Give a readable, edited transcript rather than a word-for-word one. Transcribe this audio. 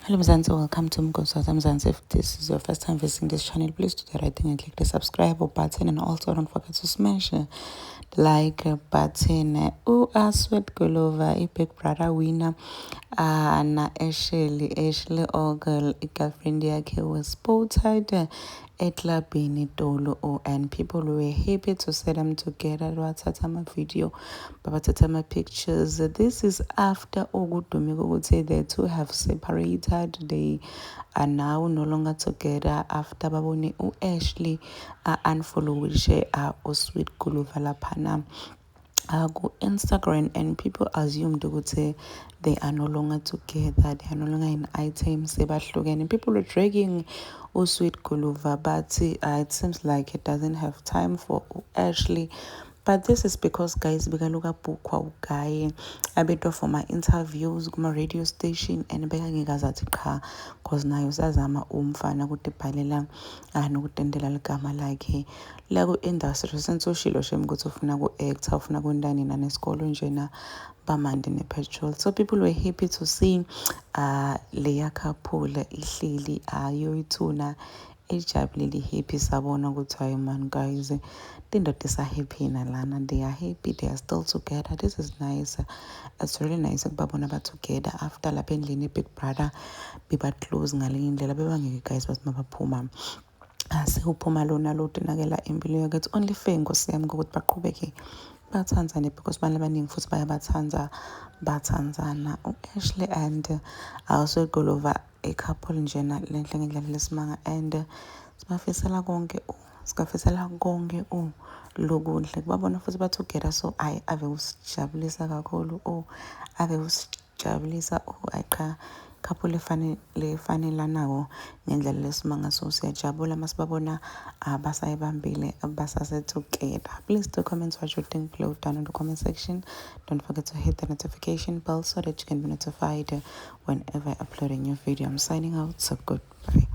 Hello Mzansi, welcome to Mgosa Mzansi. If this is your first time visiting this channel, please do the right thing and click the subscribe button, and also don't forget to smash the like button. Sweat Golova, a Big Brother winner, na Ashley Ogle, girlfriend yakhe was spotted eklabhini Tolo, and people were happy to see them together. Bathatha ama-video, babathatha ama-pictures. This is after ukudumeka ukuthi the two have separated. They are now no longer together after babone u-Ashley unfollowishe uSweet Golova laphana Instagram, and people assumed ukuthi they are no longer together, they are no longer in items, and people are dragging Sweet Golova, but it seems like it doesn't have time for Ashley. But this is because guys bekaluka bukwa ugaye abetwa for my interviews kuma radio station, and bekangikazathi qha cause nayo sazama umfana kutibhalela nokutendela ligama lakhe la ku industry sensoshilo shem ukuthi ufuna ku actor, ufuna kwendani nanesikolo njena bamandi nepetrol. So people were happy to see leya couple ihleli yoyithuna ejabulile happy, sabona ukuthi hayi man guys tindoda happy nalana, they are happy, they are still together. This is nice. It's really nice ukubabona ba together after lapha endlini Big Brother biba close ngale indlela bebangeke guys bathi mabaphuma sewuphuma lona lotinakela impilo yakhe. It's only fair nkosi yami ukuthi baqhubeke bathandzane, because abantu abaningi futhi bathandzana u-Ashley and also Golova, a couple njena lenhle ngendlela lesimanga, and sibafisela konke lokuhle kubabona futhi ba-together. So ave usijabulisa kakhulu, ave usijabulisa ayiqha couple lefanelanayo ngendlela lesimanga. So siyajabula masibabona basayibambile basase-together. Please do comment what you think below down in the comment section. Don't forget to hit the notification bell so that you can be notified whenever I upload a new video. I'm signing out, so goodbye.